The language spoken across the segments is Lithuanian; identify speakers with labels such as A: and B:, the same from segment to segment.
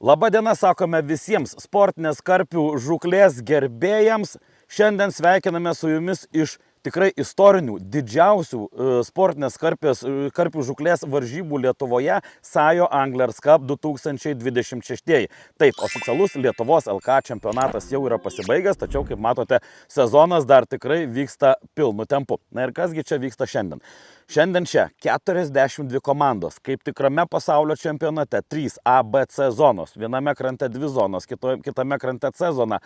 A: Labadiena, sakome visiems sportinės karpių žūklės gerbėjams. Šiandien sveikiname su jumis iš tikrai istorinių, didžiausių sportinės karpių žūklės varžybų Lietuvoje Sajo Anglers Cup 2026. Taip, oficialus Lietuvos LK čempionatas jau yra pasibaigęs, tačiau, kaip matote, sezonas dar tikrai vyksta pilnu tempu. Na ir kasgi čia vyksta šiandien? Šiandien čia 42 komandos, kaip tikrame pasaulio čempionate, 3 A, B, C zonos, viename krante 2 zonos, kitame krante C zona.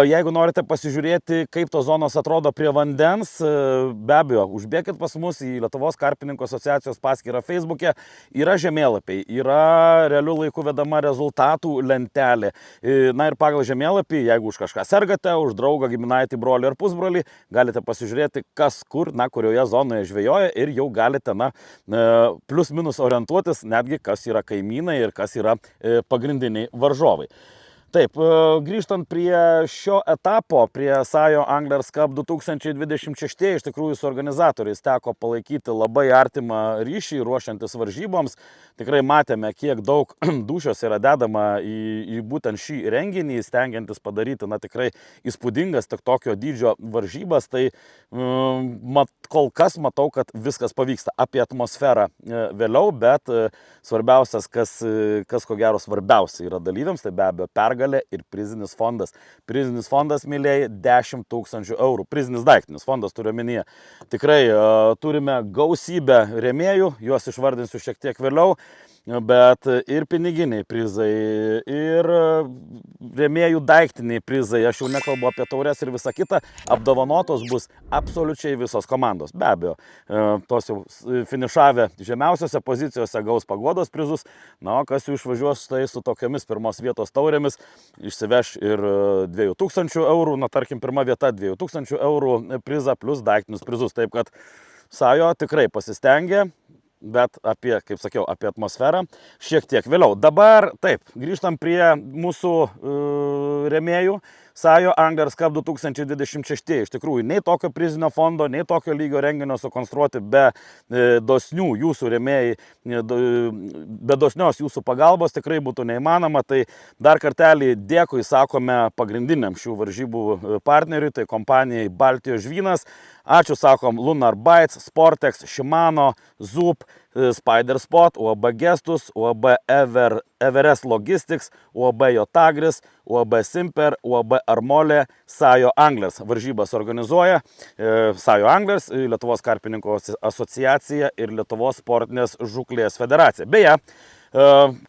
A: Jeigu norite pasižiūrėti, kaip tos zonos atrodo prie vandens, be abejo, užbėkit pas mus į Lietuvos karpininkų asociacijos paskyrą Facebook'e, yra žemėlapiai, yra realių laikų vedama rezultatų lentelė. Na ir pagal žemėlapį, jeigu už kažką sergate, už draugą, giminaitį, brolį ar pusbrolį, galite pasižiūrėti, kas kur, kurioje zonoje žvejoja. Ir jau galite, plius minus orientuotis, netgi kas yra kaimynai ir kas yra pagrindiniai varžovai. Taip, grįžtant prie šio etapo, prie Sajo Anglers Cup 2026, iš tikrųjų su organizatoriais teko palaikyti labai artimą ryšį ruošiantis varžyboms. Tikrai matėme, kiek daug dūšios yra dedama į būtent šį renginį, stengiantis padaryti, tikrai įspūdingas tik tokio dydžio varžybas. Tai kol kas matau, kad viskas pavyksta. Apie atmosferą vėliau, bet svarbiausias, kas ko gero svarbiausia yra dalyviams, tai be abejo pergalė ir prizinis fondas. Prizinis fondas, mylėjai, 10 000 eurų. Prizinis daiktinis fondas turiu omenyje. Tikrai turime gausybę rėmėjų, juos išvardinsiu šiek tiek vėliau. Bet ir piniginiai prizai, ir rėmėjų daiktiniai prizai, aš jau nekalbu apie taures ir visą kitą, apdovanotos bus absoliučiai visos komandos. Be abejo, tos jau finišavę žemiausiose pozicijose gaus paguodos prizus, o kas jau išvažiuos štai su tokiamis pirmos vietos taurėmis, išsiveš ir 2000 eurų, tarkim pirma vieta 2000 eurų prizą plus daiktinius prizus. Taip kad Sajo tikrai pasistengė. Bet kaip sakiau, apie atmosferą šiek tiek vėliau. Dabar, taip, grįžtam prie mūsų rėmėjų. Sajo Anglers Cup 2026. Iš tikrųjų, nei tokio prizinio fondo, nei tokio lygio renginio sukonstruoti be dosnių jūsų rėmėjai, be dosnios jūsų pagalbos tikrai būtų neįmanoma. Tai dar kartelį dėkui sakome pagrindiniam šių varžybų partneriui, tai kompanijai Baltijos žvynas. Ačiū sakom Lunar Bites, Sportex, Shimano, Zoop, Spider Spot, UAB Gestus, UAB Everest Logistics, UAB Jotagris, UAB Simper, UAB Armolė, Sajo Anglers. Varžybas organizuoja Sajo Anglers, Lietuvos karpininkų asociacija ir Lietuvos sportinės žūklės federacija. Beje,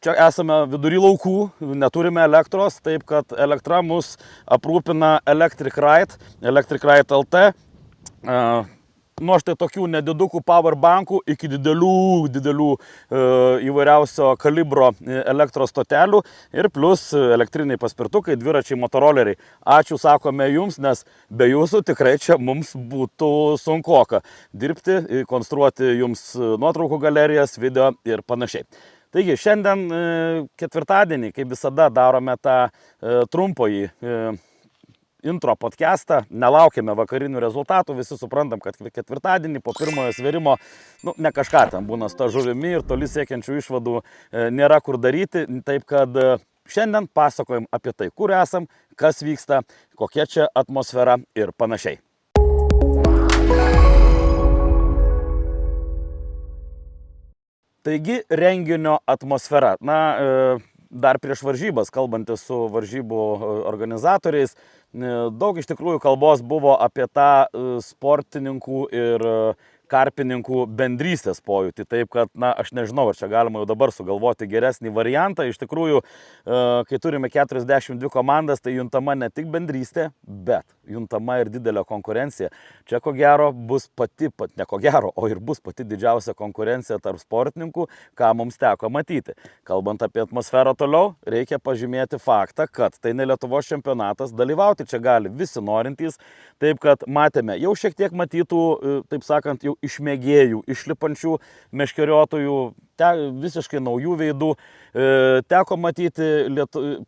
A: čia esame vidury laukų, neturime elektros, taip kad elektra mus aprūpina Electric Ride LT. Nuo štai tokių nedidukų powerbankų iki didelių įvairiausio kalibro elektros stotelių ir plus elektriniai paspirtukai, dviračiai, motoroleriai. Ačiū sakome jums, nes be jūsų tikrai čia mums būtų sunkoka dirbti, konstruoti jums nuotraukų galerijas, video ir panašiai. Taigi, šiandien ketvirtadienį, kaip visada, darome tą trumpąjį intro podcastą, nelaukime vakarinių rezultatų, visi suprantam, kad ketvirtadienį po pirmojo svėrimo, ne kažką ten būna su ta žuvimi ir toli siekiančių išvadų nėra kur daryti, taip kad šiandien pasakojam apie tai, kur esam, kas vyksta, kokia čia atmosfera ir panašiai. Taigi, renginio atmosfera. Dar prieš varžybas, kalbantis su varžybų organizatoriais, daug iš tikrųjų kalbos buvo apie tą sportininkų ir karpininkų bendrystės pojūtį. Taip kad, aš nežinau, ar čia galima jau dabar sugalvoti geresnį variantą. Iš tikrųjų, kai turime 42 komandas, tai juntama ne tik bendrystė, bet juntama ir didelė konkurencija. Čia ko gero bus bus pati didžiausia konkurencija tarp sportininkų, ką mums teko matyti. Kalbant apie atmosferą toliau, reikia pažymėti faktą, kad tai ne Lietuvos čempionatas, dalyvauti čia gali visi norintys. Taip kad matėme jau šiek tiek matytų, taip sakant, jau iš mėgėjų, išlipančių meškeriotojų, visiškai naujų veidų. Teko matyti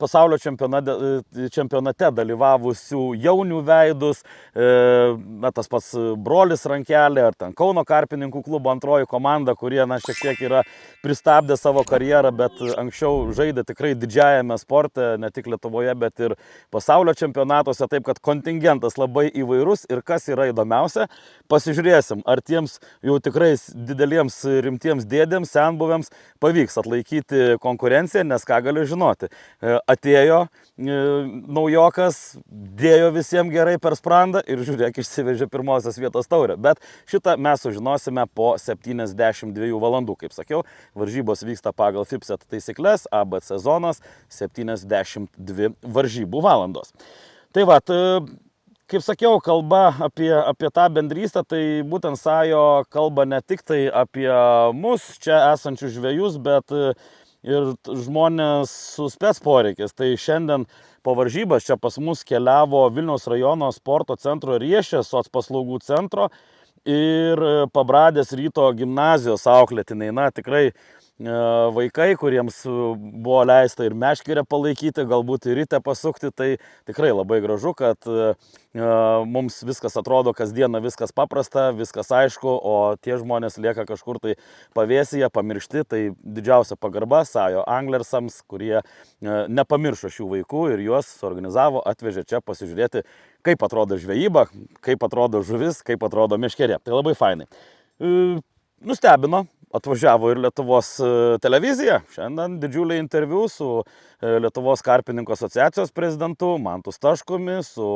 A: pasaulio čempionate dalyvavusių jaunių veidus, tas pats brolis Rankelė ar ten Kauno karpininkų klubo antroji komanda, kurie šiek tiek yra pristabdę savo karjerą, bet anksčiau žaidė tikrai didžiajame sporte, ne tik Lietuvoje, bet ir pasaulio čempionatuose, taip kad kontingentas labai įvairus ir kas yra įdomiausia, pasižiūrėsim, ar tiems jau tikrai dideliems rimtiems dėdėms, senbuvėms pavyks atlaikyti konkurenciją, nes ką galiu žinoti. Atėjo naujokas, dėjo visiems gerai per sprandą ir žiūrėk, išsivežė pirmosios vietos taurę. Bet šitą mes sužinosime po 72 valandų. Kaip sakiau, varžybos vyksta pagal FIPSET taisyklės, ABC zonas 72 varžybų valandos. Tai va, kaip sakiau, kalba apie tą bendrystę, tai būtent Sajo kalba ne tik tai apie mus čia esančius žvejus, bet ir žmonės su spec poreikis. Tai šiandien po varžybas čia pas mus keliavo Vilniaus rajono sporto centro Riešės soc paslaugų centro ir Pabradės ryto gimnazijos auklėtiniai. Tikrai vaikai, kuriems buvo leista ir meškerę palaikyti, galbūt ir ryte pasukti, tai tikrai labai gražu, kad mums viskas atrodo kasdieną, viskas paprasta, viskas aišku, o tie žmonės lieka kažkur tai pavėsyje, pamiršti. Tai didžiausia pagarba Sajo Anglersams, kurie nepamiršo šių vaikų ir juos suorganizavo, atvežė čia pasižiūrėti, kaip atrodo žvejyba, kaip atrodo žuvis, kaip atrodo meškerė. Tai labai fainai. Nustebino. Atvažiavo ir Lietuvos televizija. Šiandien didžiuliai interviu su Lietuvos karpininkų asociacijos prezidentu Mantu Staškumi, su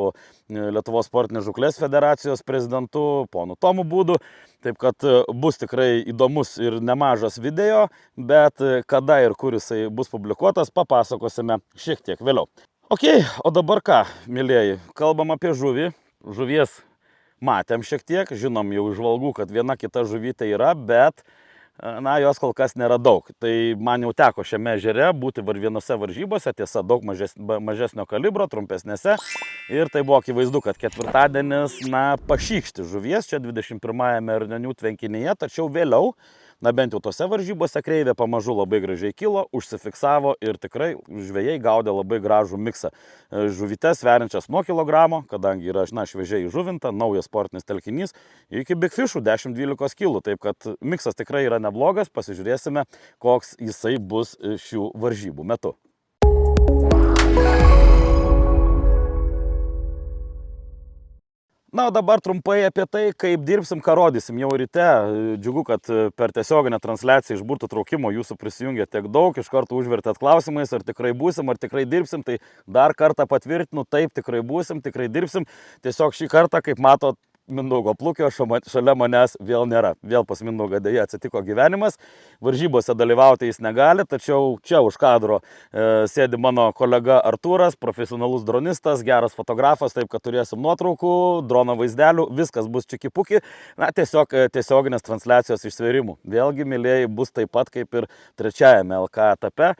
A: Lietuvos sportinės žūklės federacijos prezidentu ponu Tomu Būdu. Taip kad bus tikrai įdomus ir nemažas video, bet kada ir kur jisai bus publikuotas, papasakosime šiek tiek vėliau. Ok, o dabar ką, mėlieji, kalbam apie žuvį. Žuvies matėm šiek tiek, žinom jau iš žvalgų, kad viena kita žuvytė yra, bet jos kol kas nėra daug. Tai man jau teko šiame ežere būti vienose varžybose, tiesa, daug mažesnio kalibro, trumpesnėse. Ir tai buvo akivaizdu, kad ketvirtadienis, pašykšti žuvies čia 21-ame Ernenių tvenkinyje, tačiau vėliau, bent jau tose varžybose kreivė pamažu labai gražiai kilo, užsifiksavo ir tikrai žvejai gaudė labai gražų miksą. Žuvytes sveriančias nuo kilogramo, kadangi yra šviežiai žuvinta, naujas sportinis telkinys, iki big fishų 10-12 kilų. Taip kad miksas tikrai yra neblogas, pasižiūrėsime, koks jisai bus šių varžybų metu. O dabar trumpai apie tai, kaip dirbsim, ką rodysim jau ryte. Džiugu, kad per tiesioginę transliaciją iš burtų traukimo jūsų prisijungė tiek daug, iš karto užvertėt klausimais, ar tikrai būsim, ar tikrai dirbsim. Tai dar kartą patvirtinu, taip, tikrai būsim, tikrai dirbsim. Tiesiog šį kartą, kaip matot, Mindaugo Plukio šalia manęs vėl nėra. Vėl pas Mindaugą dėja atsitiko gyvenimas. Varžybose dalyvauti jis negali, tačiau čia už kadro sėdi mano kolega Artūras, profesionalus dronistas, geras fotografas, taip kad turėsim nuotraukų, drono vaizdelių, viskas bus čiki-puki. Tiesiog tiesioginės transliacijos išsvėrimų. Vėlgi, mėlėjai, bus taip pat kaip ir trečiajame LK etape.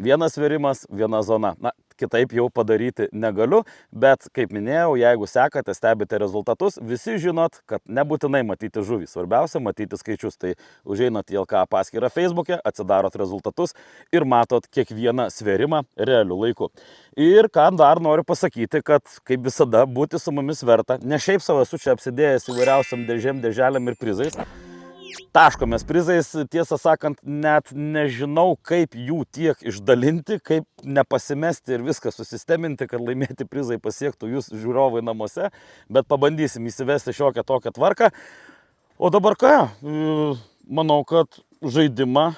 A: Vienas svėrimas, viena zona. Kitaip jau padaryti negaliu, bet kaip minėjau, jeigu sekate, stebite rezultatus, visi žinot, kad nebūtinai matyti žuvį. Svarbiausia matyti skaičius. Tai užeinat į LK paskyrą Facebook'e, atsidarot rezultatus ir matot kiekvieną svėrimą realiu laiku. Ir ką dar noriu pasakyti, kad kaip visada būti su mumis verta. Ne šiaip savo esu čia apsidėjęs įvairiausiam dėžėm ir prizais. Taškomės prizais, tiesą sakant, net nežinau, kaip jų tiek išdalinti, kaip nepasimesti ir viską susisteminti, kad laimėti prizai pasiektų jūs žiūrovai namuose, bet pabandysim įsivesti šiokią tokią tvarką. O dabar ką? Manau, kad žaidimą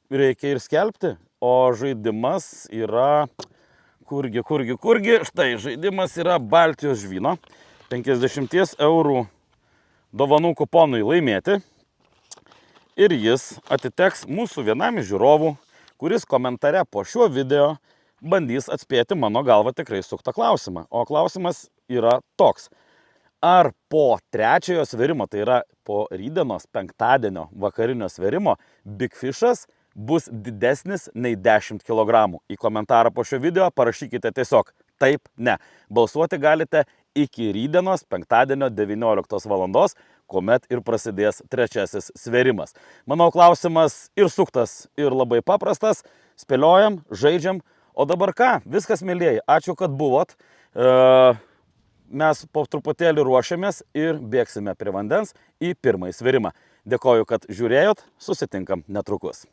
A: reikia ir skelbti, o žaidimas yra, kurgi, štai žaidimas yra Baltijos žvyno, 50 eurų dovanų kuponui laimėti. Ir jis atiteks mūsų vienam iš žiūrovų, kuris komentare po šiuo video bandys atspėti mano galva tikrai suktą klausimą. O klausimas yra toks. Ar po trečiojo svėrimo, tai yra po rytdienos penktadienio vakarinio svėrimo, Big Fish'as bus didesnis nei 10 kg? Į komentarą po šio video parašykite tiesiog taip, ne. Balsuoti galite iki rytdienos penktadienio 19 valandos. kuomet ir prasidės trečiasis svėrimas. Manau, klausimas ir suktas, ir labai paprastas. Spėliojam, žaidžiam. O dabar ką? Viskas, mėlyjeji. Ačiū, kad buvot. Mes po truputėlį ruošiamės ir bėgsime prie vandens į pirmąjį svėrimą. Dėkoju, kad žiūrėjot. Susitinkam netrukus.